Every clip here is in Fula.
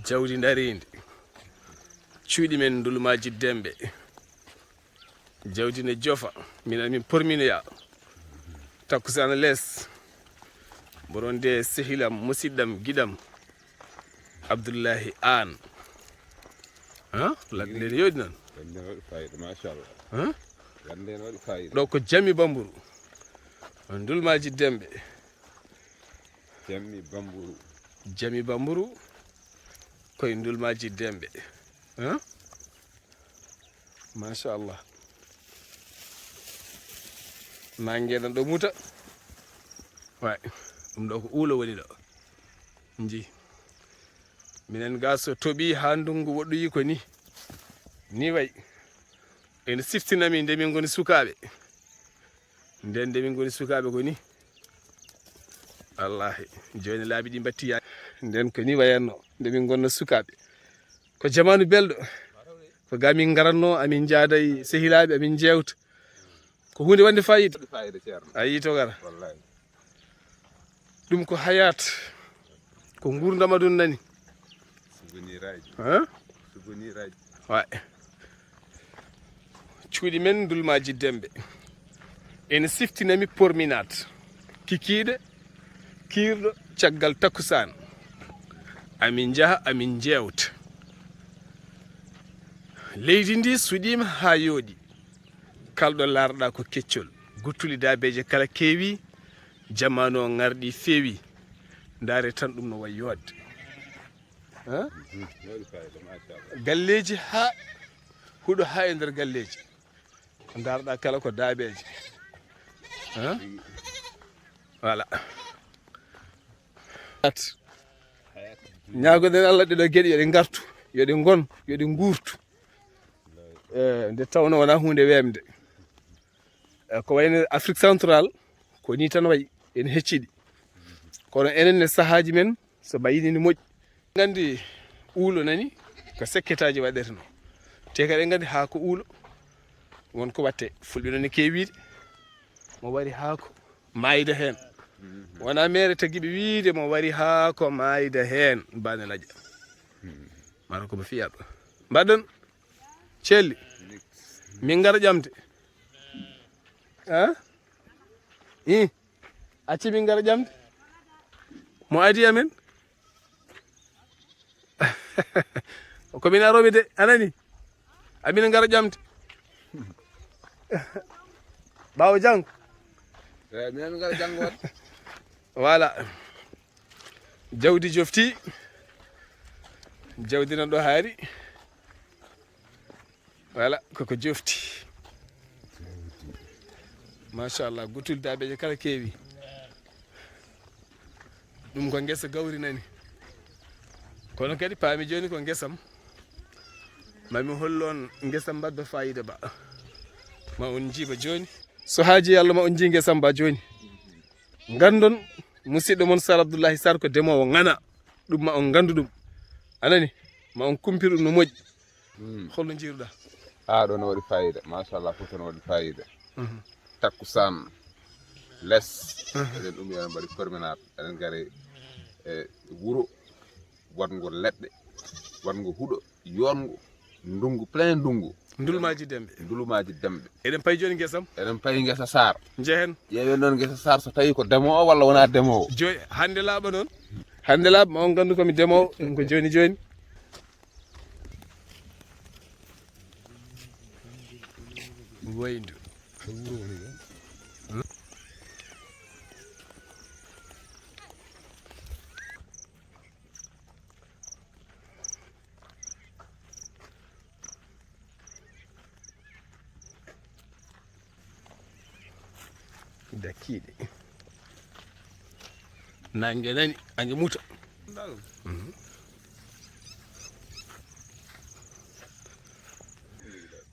jawdi darindi cuuɗi men ndullumaaji dembe jawdi ne jofa min porminoya takkusana less boron de sehilam musidɗam giɗam abdullaahi an ladde nde yoɗi noon ɗo ko jami bamburu ndullumaaji dembe jami bamburu koye ndullumaaji dembe machallah ma ngeɗan ɗo muta way ɗum ɗo ko uulo woni ɗo ji minen ga so toɓi ha ndungu woɗɗoyi ko ni way ene siftinami nde min goni sukaɓe nden nde min goni sukaɓe ko ni wallahi joni laabi ɗi battiya nden ko ni wayanno nde min gonno sukaɓe ko jamanu belɗo ko ga min garanno amin jaada e sehilaɓe amin jewta ko hunde wande fayida ayi to gara ɗum ko hayat ko gurdama ɗum nani way cuuɗi men ndullumaaji dembe ene siftinami porminat kikiɗe kirɗo caggal takkusan amin jaha amin jewta leydi ndi suɗima ha yooɗi kalɗo larɗa ko keccol guttuli dabeje kala keewi jamanu o garɗi feewi ndaare tan ɗum no wayi yodde galleji ha huuɗo ha e nder galleji darɗa kala ko dabeje voilà ñagoɗen Allah ɗeɗo gueɗe yoɗe gartu yoɗe gon yoɗe gurtu nde tawno wona hunde wemde ko wayno Afrique central ko ni tan wayi en hecciɗi kono enen ne sahaji men so bayini ni moƴƴi gandi uulo nani ko sekketaji waɗeteno te kadi gandi haako uulo wonko watte fulɓe noon ne kewiide mo wari haako mayida hen wona mere tagiɓe wiide mo wari haako mayida hen bane laƴa mara komo fiyaɓe mbaɗon celli min gara ƴamde acci min gara ƴamde mo adi amen komin aroɓe de anani amin gara ƴamde ɓawo janggo min gara janggo wat voilà jawdi jofti jawdi nan ɗo haari voilà koko jofti machallah gutul dabeje kala keewi ɗum ko ngessa gawri nani kono kadi paami joni ko ngessam mami hollon ngessam mbaddo fayida ba ma on jiiba joni so haaji Allah ma on ji ngessam ba joni gandon musidɗo mon saar abdullaahi saar ko demowo ngana ɗum ma on gandu ɗum anani ma on kumpir ɗum no moƴƴi holno jiiruɗa ɗo no waɗi fayida machallah fof no waɗi fayida takkusan less eɗen ɗum eɗen mbaɗi promenade eɗen gari e wuro waɗgo leɗɗe waɗgo huuɗo yongo ndungu plein ndungu ndullumaaji dembe eɗen payi joni ngessam eɗen payi ngessa saar jehen ƴeewen noon ngessa saar so tawi ko demowo walla wona demowo joni hande laaɓa noon hande laaɓa ma on gandu komi demowo ɗum ko joni waydu dakkiɗe nangue nani angue muta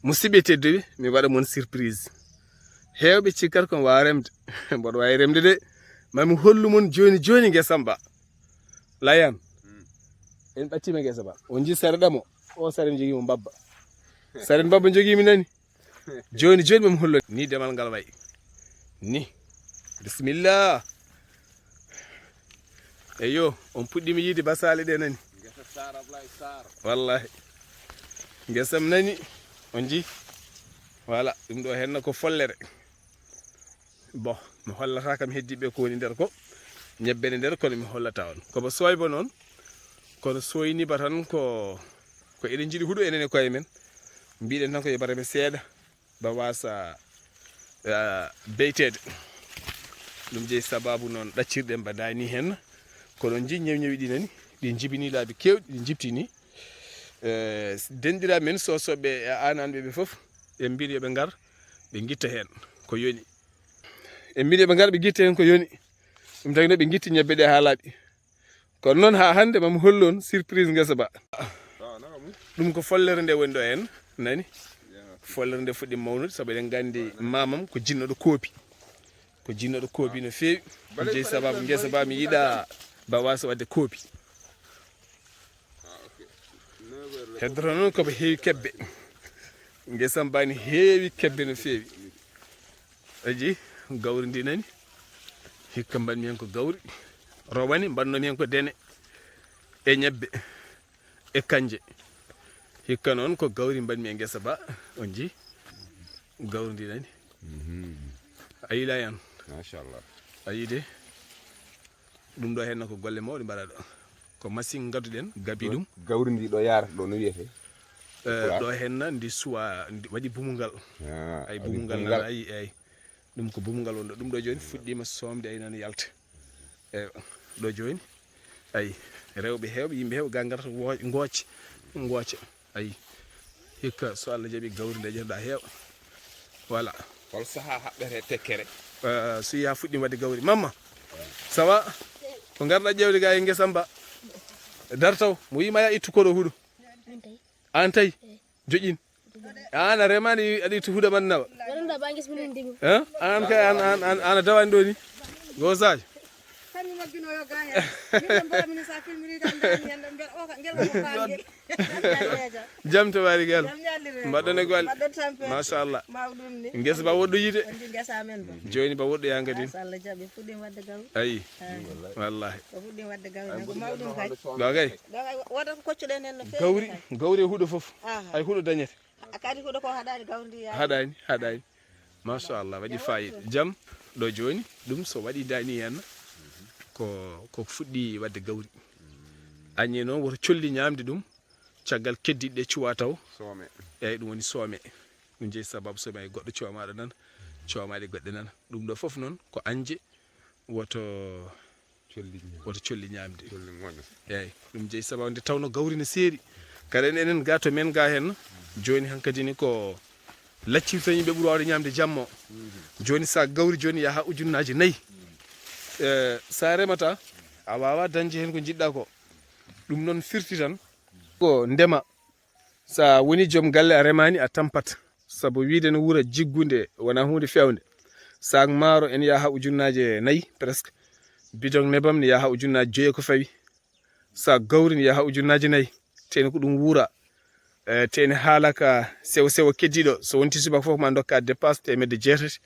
musidɓe tedduɓe mi waɗa mon surprise hewɓe cikkat kon wawa remde mboɗo wawi remde de mami hollu mon joni guesam ba layan en ɓattima guesa ba on ji sare ɗamo o sare mi joguimo babba sare babba joguimi nani joni mami hollo ni demal ngal wayi ni bisimillah eyo on puɗɗimi yiide basale ɗe nani wallahi ngessam nani on ji voilà ɗum ɗo henna ko follere bon mi hollata kam heddiɓe ko woni nder ko ñebbe ne nder kono mi hollata on koba soyba noon kono soyniba tan ko eɗen jiiɗi huuɗo enen e koye men mbiɗen tan ko yeɓatame seeɗa ba wasa beytede ɗum jeeyi sababu noon ɗaccirɗen mba dani hen kono ji ñewñewi ɗi nani ɗi jibini laabi kewɗi ɗi jibtini denɗiraɓe men sosoɓe e ananɓe ɓe foof ɓe mbiɗi yoɓe ngar ɓe guitta hen ko yoni ɓe mbiɗi yoɓe ngar ɓe guitta hen ko yoni ɗum tagi no ɓe guitti ñebbe ɗe ha laaɓi kono noon ha hande mami hollon surprise ngesa ba ɗum ko follere nde woni ɗo hen nani follere nde fuɗɗi mawnude saabu eɗen gandi mamam ko jinnoɗo koopi no feewi jeeyi sababu ngesa ba mi yiiɗa ba wasa wadde koopi heddoto noon koɓe heewi kebbe ngesam bani heewi kebbe no feewi aji gawri ndi nani hikka mbanmi hen ko gawri rowani mbannomi hen ko dene e ñebbe e kanje hikka noon ko gawri mbanmi e ngesa ba on ji gawri ndi nani a yiila yan machallah a yiide ɗum ɗo henna ko golle mawɗe mbaɗa ɗo ko machine gadduɗen gabi ɗum gawri ndi ɗo yarata ɗo no wiyete ɗo henna ndi suwa waɗi bumugal ay bumugal nana ayi eyyi ɗum ko bumugal wonɗo ɗum ɗo joni fuɗɗima somde ay nana yalta eyi ɗo joni ayi rewɓe hewɓe yimɓe hewɓe ga garata gooca ayi hikka so Allah jaaɓi gawri nde ƴettoɗa heewa voilà hol saaha haɓɓete tekkere so yiya fuɗɗima wadde gawri mamma ça va ko garɗa ƴewde ga e guesam ba dar taw mo wima ya ittu koɗo huuɗo an tawi joƴin an a remani aɗa ittu huuɗo man nawa an kay an a dawani ɗo ni go sadio jam tawari gal mbaɗɗon e golle machallah guesa ba woɗɗo yiide joni ba woɗɗo ya kadi ayi wallahi ɗo kay gawri e huuɗo foof hay huuɗo dañete haɗani machallah waɗi fayida jaam ɗo joni ɗum so waɗi dani henna ko fuɗɗi wadde gawri añi noon woto colli ñamde ɗum caggal keddiɗe ɗe cuwa taw eyyi ɗum woni soome ɗum jeeyi sababu somi ay goɗɗo cuwamaɗo nana cuwamaɗe goɗɗe nana ɗum ɗo foof noon ko anje woto colli ñamde eyyi ɗum jeeyi sababu nde tawno gawri no seeri kadi enen ga to men ga hen joni hankkadi ni ko laccirta yimɓe ɓuuri wawde ñamde jamma joni sa gawri joni yaha ujunnaje 4 sa remata a wawa dañde hen ko jiɗɗa ko ɗum noon firti tan ko ndema sa woni joom galle a remani a tampat saabu wiide no wuura jiggude wona hunde fewde sak maaro en yaha ujunnaje 4 presque bidon nebam ne yaha ujunnaje 5 ko fawi sa gawri ne yaha ujunnaje 4 teni ko ɗum wuura teni haalaka sewo sewo keddiɗo so wonti subaka foof ma dokka dépasse temedde 8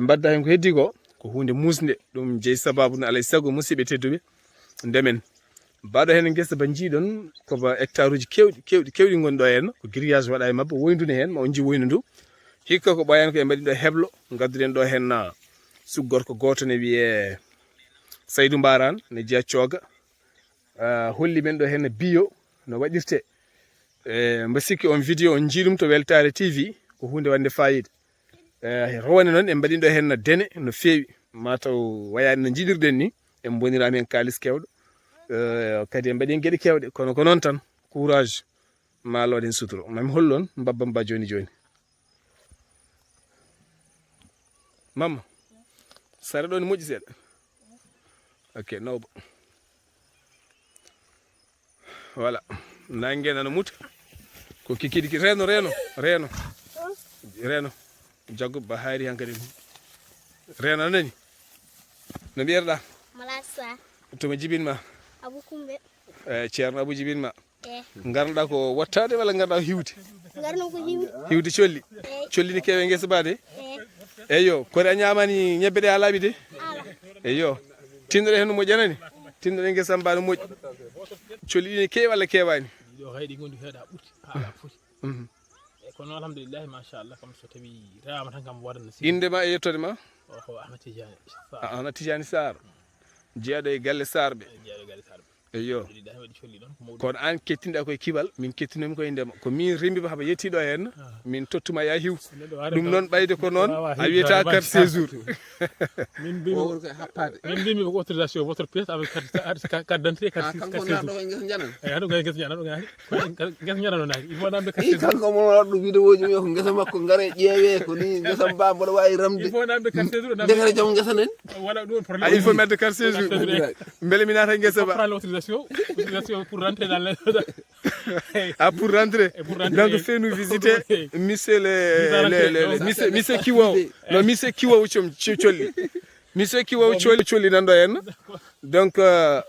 mbadda hen ko heddi ko hunde musde ɗum jeeyi sababu no alay saago musidɓe tedduɓe ndemen mbaɗo hen guesa ba jiiɗon koba hectare uji kewɗi goni ɗo henna ko grillage waɗa e mabba woyndude hen ma on ji woynu ndu hikka ko ɓayani ko e mbaɗi ɗo heblo gadduɗen ɗo henna suggorko goto ne wiye Saydou Mbarane ne jeeya cooga holli men ɗo henna bio no waɗirte mba sikki on vidéo on jiiɗum to Weltare TV ko hunde wande fayida rowane noon en mbaɗin ɗo henna dene no feewi mataw wayani no jiɗirɗen ni en bonirama hen kalis kewɗo kadi en mbaɗi gueɗe kewɗe kono ko noon tan courage maloɗen suturo mami hollon mbabbam ba joni joni mamma sare ɗo ne moƴƴi seeɗa ok nawba voilà nangue nana muta ko kikiɗiki reno jaggo ba haari hankadi reno nani no mbiyerɗa malasa toma jibinma abou kumbe ceerno abou jibinma garnoɗa ko wattade walla garnoɗa ko hiwde garno ko hiwde colli colli ni kewe guesa bade eyyo kori a ñamani ñebbe ɗe ha laaɓi de eyyo tinnoɗe hen no moƴƴanani tinnoɗe guesam ba no moƴƴi coli ɗi ne keewi walla keewani ɗo hayɗi gondi heeɗa ɓuti haala foti e kono alhamdulillahi machallah kam so tawi rewama tan kam waɗana si inde ma e yettode ma o ahmad tidiane ahmad tidiane sar jeeyaɗo e galle sarɓe jeeyaɗo galle sarɓe eyo alhamdulillahi waɗi colli ɗon ko mawɗum kono an kettinɗa koye kibal min kettinomi koye ndema ko min rembiba haɓa yettiɗo hen min tottuma ya hiw ɗum noon ɓayde ko noon a wiyata carte séjour min mbimi ko autorisation votre pièce avec carte d'identité carte séjour haɗum gay guesa ñana ɗo gani guesa ñanano naaki il faut namde carte séjour kanko mo waɗɗo vidéo ji ko ngesa makko ngare ƴeewe ko ni ngesa mba mboɗo wawi ramde il faut namde carte séjour defere jaam ngesa nen voilà ɗum problème il faut mettre carte séjour beele mi nata guesa ba autorisation pour rentrer dans les pour rentrer donc fais nous visiter monsieur monsieur Kiwo non monsieur Kiwo colli monsieur Kiwo colli nan ɗo henna donc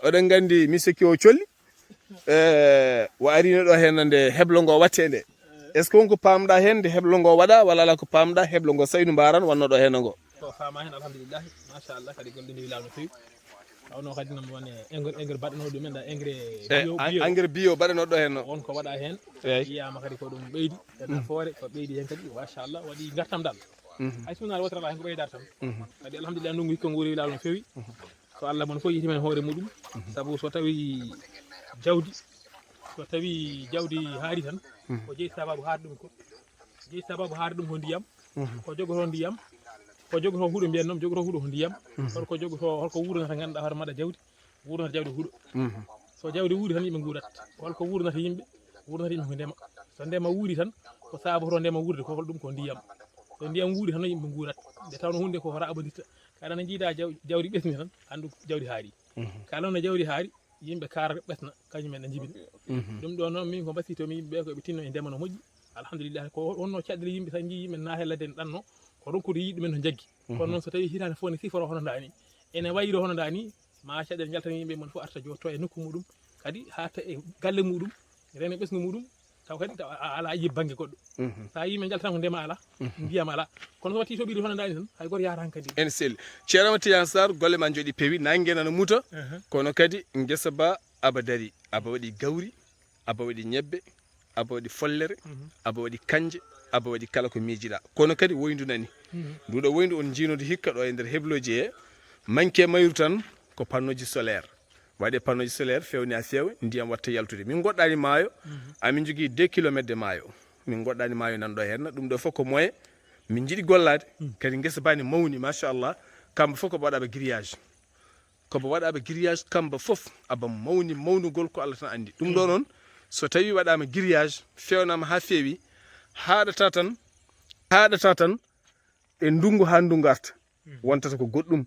oɗon gandi monsieur Kiwo colli o arino ɗo henna nde heblo ngo watte nde est ce que wonko pamɗa hen nde heblo ngo waɗa walla ala ko pamɗa heblo ngo saynu mbaran wanno ɗo henna ngo ko fama hen alhamdulillahi machallah kadi gollide wilaw no fewi awno kadi nam woni engrais baɗanoɗo ɗumen da engrais bio baɗanoɗo ɗo henno wonko waɗa hen yiyama kadi ko ɗum ɓeydi foore ko ɓeydi hen kadi machallah waɗi gartam dal hay sunare wotere hen ko ɓeydata tan kadi alhamdulillah ndungu hikko ngo wuri wilaw no fewi so Allah mon fof yitimen hoore muɗum saabu so tawi jawdi haari tan ko jeeyi sababu haari ɗum ko ndiyam ko jogoto ndiyam ko jogoto huuɗo mbiyen noon jogoto huuɗo ko ndiyam holko wuurnata ganduɗa hoore maɗa jawdi wuurnata jawdi huuɗo so jawdi wuuri tan yimɓe guurat holko wuurnata yimɓe ko ndema so ndema wuuri tan ko saboto ndema wuurde ko ɗum ko ndiyam so ndiyam wuuri tan yimɓe guurat nde tawno hunde ko raɓoditta kaɗa no jiiɗa jawdi ɓesni tan andu jawdi haari kala no jawdi haari yimɓe kaara ɓesna kañumen ɗe jibina ɗum ɗo noon min ko basitomi yimɓeɓe koɓe tinno e ndema no moƴƴi alhamdulillah ko wonno caɗɗele yimɓe tan jii yimɓe naate ladde ɗanno ko ronkude yiɗ ɗumen no jaggi kono noon so tawi hitande fof ne siforo hono nda ni ene wayro hono nda ni ma caɗɗele jaltani yimɓe mon fof arta jotto e nokku muɗum kadi haata e galle muɗum rene ɓesgu muɗum taw kadi ala yib banggue goɗɗo sa yimɓe jaltan ko ndema ala ndiyam ala kono so watti toɓiɗo hono ndani tan hay goto yahata han kadi en selli ceerno Tidiane Sarr golle ma jooɗi peewi nangue nana muta kono kadi guesa ba aba dari aba waɗi gawri aba waɗi ñebbe aba waɗi follere aba waɗi kanje aba waɗi kala ko miijiɗa kono kadi woyndu nani nduɗo woyndu on jiinode hikka ɗo e nder hebloji he manque mayru tan ko panneau ji solaire waɗe panneau ji solaire fewni ha feewa ndiyam watta yaltude min goɗɗani maayo amin jogui 2 kilométre de maayo min goɗɗani maayo nanɗo henna ɗum ɗo fof ko moyen min jiiɗi gollade kadi guesa bani mawni machallah kamɓe fof koɓe waɗaɓe grillage kamɓe fof aba mawni mawnugol ko Allah tan andi ɗum ɗo noon so tawi waɗama grillage fewnama ha feewi haɗata tan e ndungu ha ndungu arta wontata ko goɗɗum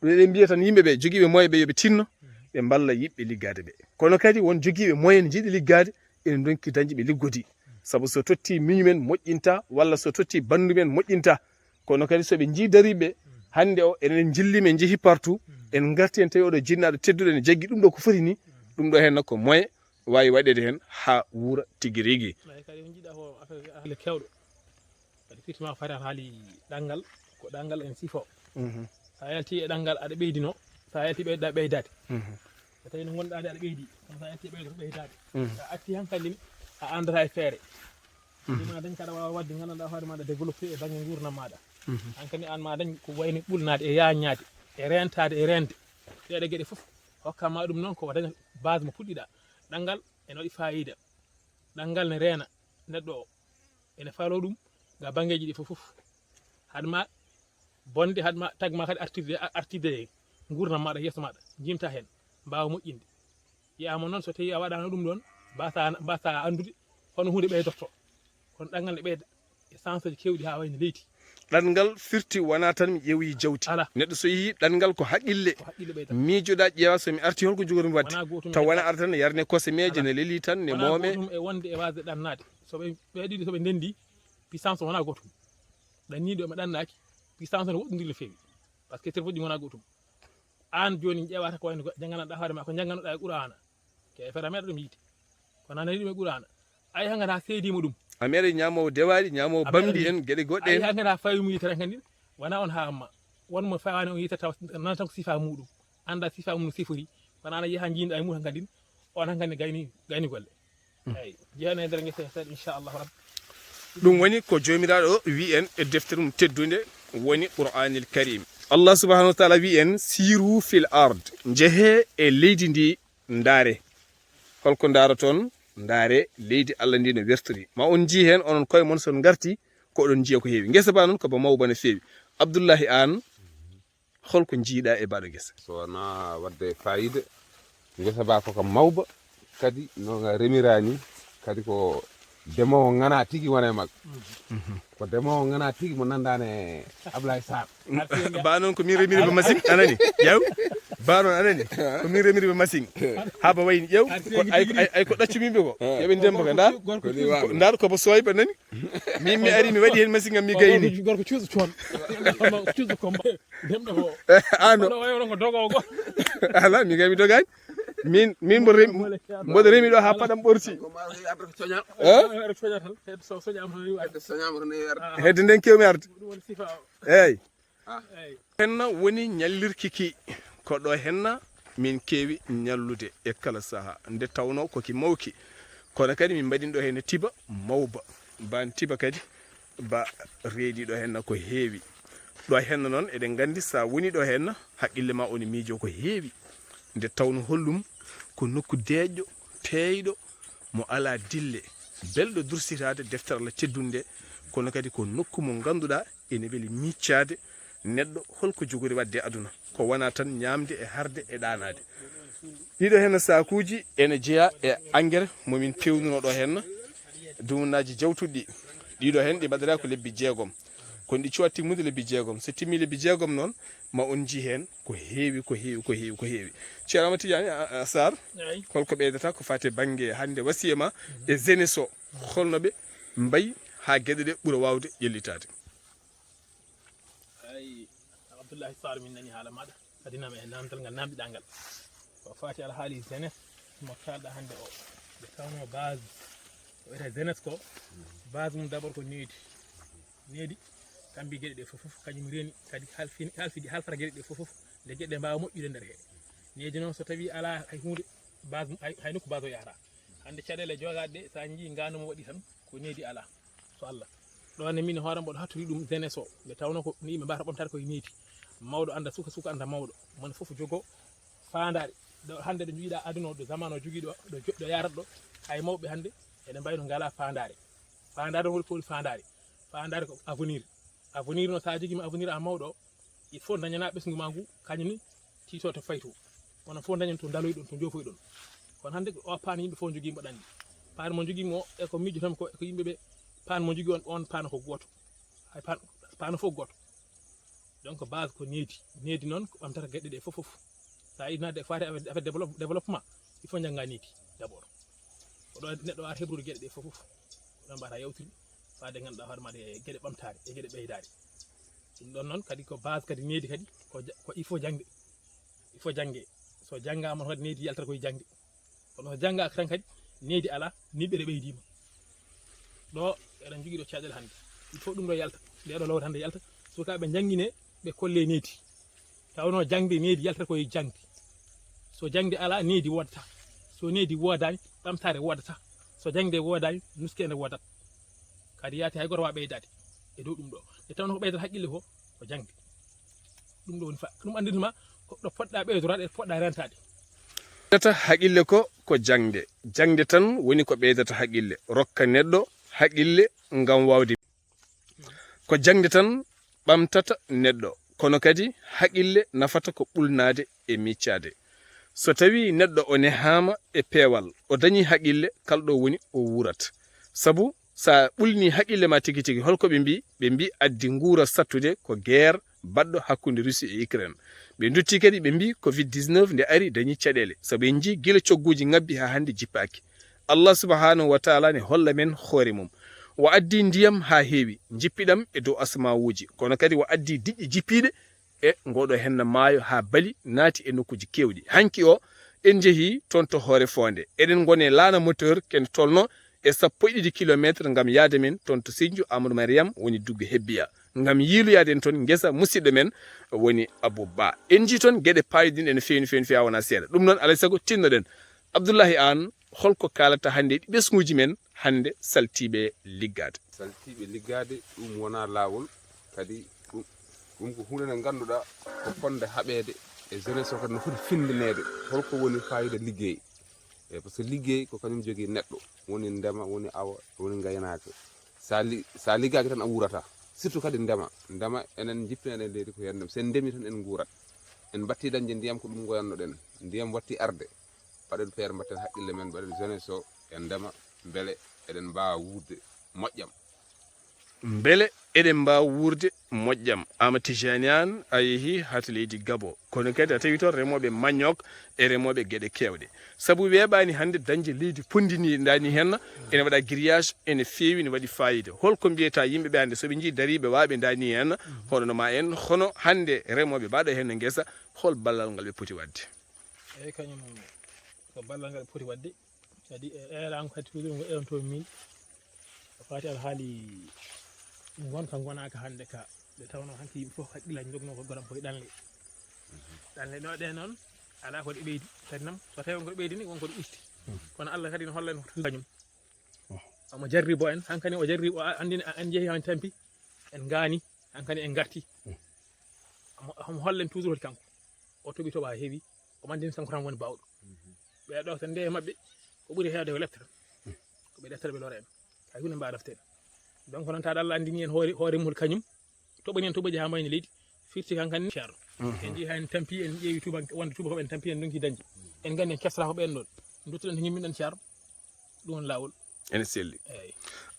ɗum eɗen mbiya tan yimɓeɓe joguiɓe moyen ɓe yooɓe tinno ɓe mballa yiɓɓe liggade ɓe kono kadi won joguiɓe moyen ne jiiɗi liggade ene donki dañi ɓe liggodi saabu so totti miñumen moƴƴinta walla so totti bandumen moƴƴinta kono kadi soɓe jiidariɓe hande o enen jillime jeehi partout en garti en tawi oɗo jinnaɗo tedduɗo ene jaggi ɗum ɗo ko foti ni ɗum ɗo hen ko moyen wawi waɗede hen ha wuura tigui rigui kadi on jiiɗa ko affaire kewɗo kadi firtima fati haali ɗangal ko ɗangal en sifo sa yalti e ɗangal aɗa ɓeydino sa yalti ɓeyɗa ɓeydade so tawi no gonɗade aɗa ɓeydi kono sa yalti ɓeydo ɓeydade sa acci hankkadine a andata e feere ma dañ kaɗa wawa wadde gandanɗa hoore maɗa développé e banggue gurdam maɗa hankkadi an ma dañ ko wayni ɓulnade e yaññade e rentade e rende ɗeɗe gueɗe foof hokkama ɗum noon ko daña base mo puɗɗiɗa ɗangal ene waɗi fayida ɗangal ne reena neɗɗo o ene falo ɗum ga banggueji ɗi fof hadma bonde hadma tagma kadi artirde gurdam maɗa yeeso maɗa jimta hen mbawa moƴƴinde yiyama noon so tawi a waɗano ɗum ɗon mbasa andude hono hunde ɓeydotto kono ɗangal ne ɓeyda e sens ji kewɗi ha wayno leydi ɗangal firti wona tan mi ƴeewi jawti neɗɗo so yeehi ɗangal ko haqqille miijoɗa ƴeewa somi arti holko jogormi wadde taw wona arta tan ne yarne kose meje ne leeli tan ne moome e wonde e wasde ɗannade soɓe ɗiɗi soɓe ndendi puissance wona gotum ɗanniɗo ema ɗannaki puissance ne woɗɗodiri no fewi par ce que téléphone ɗi wona gotum an joni ƴeewata ko wayno janganaɗa hoore ma ko janganoɗa e qur'ana ke fera meɗa ɗum yiite kono anani ɗum e qur'ana ay hangata seedima ɗum a meeɗa ñamowo dewaɗi ñamowo bamɗi en gueɗe goɗɗe en hangata fawimu yitere kadi wona on hamma wonmo fawani on yitere taw nan tan ko sifa muɗum anda sifa mum no sifori kono ana yiiha jinɗa e mum kadi on hankandi gayni golle eyi jeyana e nder ngesa seeɗa inchallahu rabbi ɗum woni ko jomiraɗo wi en e deftere mum teddude woni qur'anil karim. Allah subhanahu wa taala wi en siru fil ard, jehe e leydi ndi ndaare. Holko ndaara toon? Ndaare leydi Allah ndi no wertori. Ma on jii hen onon koye mon son garti ko oɗon jiya ko heewi. Ngesa ba noon ko ba mawba no feewi. Abdullahi an holko jiiɗa e baɗo ngesa? so wona wadde fayida ngesa ba koko mawba kadi no nga remirani kadi ko demowo ngana tigi wona e maggo ko demowo ngana tigi mo nandane abdullaahi saar ba noon ko min remiriɓe machine anani ƴew ba noon anani ko min remiriɓe machine haaba wayni ƴew ay ko ɗaccumiɓe ko yoɓe ndemba ko ndar kobo soyba nani min mi ari mi waɗi hen machine am mi gayni gorko cuuɗo coon cuuɗo ko demɗo ko ano wayno ko dogowo go ala mi gay mi dogani min mboɗo remi ɗo ha paɗam ɓorti hedde nden kewmi arde eyyi henna woni ñallirkiki ko ɗo henna min keewi ñallude e kala saaha nde tawno koki mawki kono kadi min mbaɗin ɗo hen tiba mawba ban tiba kadi ba reedi ɗo henna ko heewi ɗo henna noon eɗen gandi sa woni ɗo henna haqqille ma oni miijo ko heewi nde tawno hollum ko nokku deeƴƴo peeyɗo mo ala dille belɗo dursitade deftere Allah teddunde kono kadi ko nokku mo ganduɗa ene weeli miccade neɗɗo holko jogori wadde e aduna ko wona tan ñamde e harde e ɗanade. ɗiɗo henna sakuji ene jeeya e engrais momin pewnuno ɗo henna dumunnaji jawtuɗɗi ɗiɗo hen ɗi mbaɗata ko lebbi 6 kono ɗi cuwa timmude lebbi 6 so timmi lebbi 6 noon ma on ji hen ko heewi ko heewi ko heewi ko heewi. Ceerno Tidiani Sarr holko ɓeydata ko fate banggue hande wasiya ma e jeunesse o holnoɓe mbayi ha gueɗe ɗe ɓuura wawde ƴellitade? eyi abdoullahi Sarr min nani haala maɗa adinama e namdal ngal namdiɗa ngal ko fati ala haali jeunesse mo kalɗa hande o ɓe tawno base ko wiyete jeunesse ko base mum d' abord ko needi kambi gueɗe ɗe fof kañum reeni kadi halfidi halfata gueɗe ɗe fof nde gueɗe ɗe mbawa moƴƴude nder he needi noon so tawi ala hay hunde base hay nokku base o yahata hande caɗele jogaɗe ɗe sa jii ngano mo waɗi tan ko needi ala so Allah ɗone min hoore mboɗo hattori ɗum jeunesse o nde tawno ko yimɓe mbata ɓamtade koye needi mawɗo anda suka anda mawɗo mon foof jogo fandare ɗo hande ɗo jiiɗa aduna o ɗo zaman o joguiɗo ɗo yarata ɗo hay mawɓe hande eɗen mbayno ngala fandare hol ko woni fandare ko avenir no sa joguima avenir a mawɗo il faut dañana ɓesgu ma ngu kañumni tiito to fayto wonon fof dañan to daloy ɗon to jofoy ɗon kono hande o paan yimɓe fof jogui mbaɗanni paan mo jogui mo e ko miijo tan ko yimɓeɓe paan mo jogui on paan ko goto hay paan fof goto donc base ko needi noon ko ɓamtata gueɗe ɗe fof sa inade fati affaire développement il faut jangga needi d' abord ko ɗo neɗɗo wata hebrude gueɗe ɗe fof ɗon mbata yawtiri fade ganduɗa hoore maɗa e gueɗe ɓamtare e gueɗe ɓeydade ɗum ɗon noon kadi ko base kadi needi kadi ko il faut jangge so janggama kadi needi yaltata koye jangde kono so janggaka tan kadi needi ala niɓɓere ɓeydima ɗo eɗen jogui ɗo caɗele hande il faut ɗum ɗo yalta ndeɗo lawol hande yalta sukaɓe jangguine ɓe kolle needi tawno jangde needi yaltata koye jangde so jangde ala needi wodata so needi wodani ɓamtare wodata so jangde wodani nuskede wodat kadi yaati hay goto wawa ɓeydade e dow ɗum ɗo e tawno ko ɓeydata haqqille ko jangde ɗum ɗo woni ɗum andinma ko ɗo poɗɗa ɓeydorade e poɗɗa rentade ɓeydata haqqille ko jangde tan woni ko ɓeydata haqqille rokka neɗɗo haqqille ngam wawde ko jangde tan ɓamtata neɗɗo kono kadi haqqille nafata ko ɓulnade e miccade so tawi neɗɗo o nehama e peewal o dañi haqqille kalɗo woni o wurat sabu sa ɓulni haqqille ma tigi tigi holko ɓe mbi addi nguura sattude ko guerre baɗɗo hakkude Russie e Ukraine ɓe dutti kadi ɓe mbi covid-19 nde ari dañi caɗele sabu en ji guila cogguji ngabbi ha hande jippaki Allah subhanahu wa taala ne holla men hoore mum o addi ndiyam ha heewi jippiɗam e dow asmawuji kono kadi o addi diƴƴi jippiɗe e ngoɗo henna maayo ha bali naati e nokkuji kewɗi hanki o en jeehi toon to hoore fonde eɗen gone laana moteur ken tolno e 1.2 kilométre ngam yaade men toon to Sindiou Amadou Mariam woni dugge hebbiya ngam yiiloyaden toon ngesa musidɗo men woni Abou Ba en ji toon gueɗe payidin ene fewi wona seeɗa ɗum noon alay saago tinnoɗen abdullahi an holko kalata hande ɗi ɓesguji men hande saltiɓe liggade ɗum wona lawol kadi ɗum ko hunde nde ganduɗa ko fonde haɓede e jeunesse o kadi no foti findinede holko woni fayida liggey par ce que liggey ko kañum jogui neɗɗo woni ndema woni awa woni gaynaka sa liggaki tan a wurata surtout kadi ndema enen jippinen e leydi ko yen ndem sen ndemi tan en guurat en batti dañde ndiyam ko ɗum goyannoɗen ndiyam watti arde baɗen feere mbatten haqqille men mbaɗen jeunesse o e ndema beele eɗen mbawa wurde moƴƴam beele eɗen mbawa wurde moƴƴam. Ama Tijani an a yeehi hata leydi Gabo kono kadi a tawi toon remoɓe manioc e remoɓe gueɗe kewɗe saabu weeɓani hande dañde leydi pondini dani henna ene waɗa grillage ene feewi ne waɗi fayida holko mbiyata yimɓeɓe hande soɓe jii dariɓe waɓe dani henna hono ma en hono hande remoɓe mbaɗo hen guesa hol ballal ngal ɓe poti wadde eyyi kañum ko ballal ngal ɓe poti wadde kadi e elanko kadi toujours ngo ewonto min ko fati alhaali gonka gonaka hande ka ɓe tawno hanki yimɓe fof haqqillaji jogno ko goɗam koye ɗanle ɗo ɗe noon ala koɗe ɓeydi kadi nam so tawi koɗe ɓeydi ni wonko ɗe usti kono Allah kadi ne holla en kañum omo jarribo en hankani o jarri o andini en jeehi en tampi en gaani hankani en garti omo holla en toujours hoti kanko o toɓi toɓa heewi omo andini kanko tan woni bawɗo ɓeɗo tan nde e mabɓe ko ɓuuri hewde ko leftere ko ɓe leftere ɓe lora en hay hunde mbawa leftere donc noon taɗa Allah andini en hoore mum kañum toɓoni en toɓoji ha mayni leydi firti kankani ceerno en jeehi en tampi en ƴeewi tuba wonde tuba ko en tampi en donki dañji en gandi en kefsata ko ɓen ɗon duttoɗen to yimmiɗen ceerno ɗum woni lawol ene selli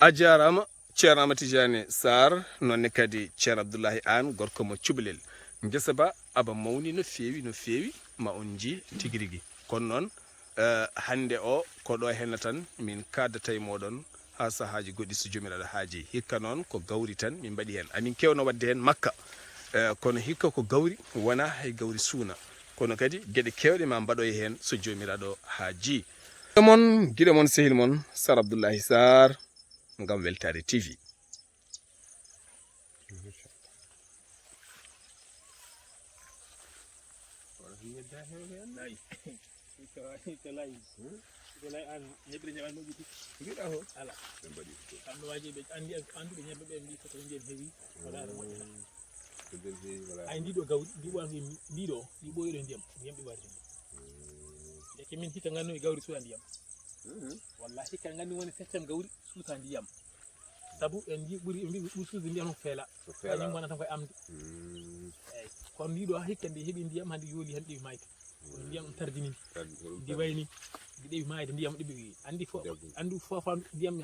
a jarama ceerno Ama Tijani Sarr nonne kadi ceerno Abdullahi an gorko mo cuɓalel guesa ba aba mawni no feewi ma on jii tigui rigui kono noon hande o koɗo henna tan min kaddata e moɗon ha sahaji goɗɗi so jomiraɗo haaji hikka noon ko gawri tan min mbaɗi hen amin kewno wadde hen makka kono hikka ko gawri wona hay gawri suuna kono kadi gueɗe kewɗe ma mbaɗoye hen so jomiraɗo haaji guiɗo moon sehil moon Sar Abdullahi Sarr gam Weltare TV an ñebbe ñaban no jiti mbiɗa ho ala amno waji ɓe andi anduɓe ñebbe ɓe mbi soto ndiyam heewi wala no moƴƴata ay ndiɗo gawri ndiɗo ɗi ɓoyiɗo ndiyam ɓe wari eke min hikka gandu e gawri suusa ndiyam wallahi hikka gandi woni systéme gawri suusa ndiyam saabu en ji ɓuuri mbi suusa ndiyam ko feela kañum wona tan koye amde eyyi kono ndiɗo hikka nde heeɓi ndiyam hande yooli han ɗewi mayde ndiyam ɗum tardini ndi wayni ɗi ɗewi mayde ndiyam ɗiɓi andi fofa ndiyam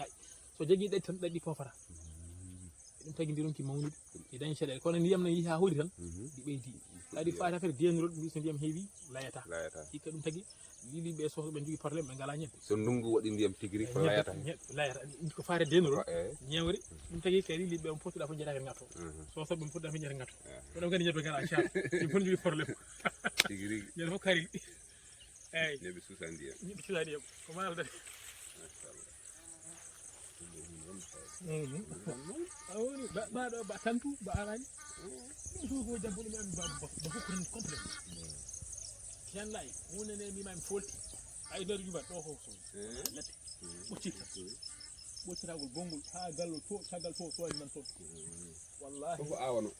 so jogui ɗaɗi tan ɗaɗɗi fofata ɗum tagui ndi ronki mawnude ɗi dañi caɗele kono ndiyam no yiiha hooli tan ɗi ɓeydi kadi fata fere denirol mbi so ndiyam heewi layata hikka ɗum tagui liɗiɓe sohɓe jogui probléme ɓe ngala ñebbe so ndungu waɗi ndiyam tigui ko layata ko fare denirol ñewre ɗum tagui kadi liɗiɓe on pottuɗa fof jeeɗaka gatto sosoɓe on pottuɗa fof jeeɗa gatto oɗon gandi ñebbe ngala car ɗum fof jogui probléme tigui rigui ñande fof kari eyyi ñebbe suusa ndiyam ko maldade awoni baɗo ba tantu ba arani ɗum ko jabbuɗo men ba hokkuren complet yanlay hunde nde mbimami folti ay nder jubat ɗo ko lette ɓoccitagol gongol ha gallo to caggal to sowaji nan toon wallahi fofo awano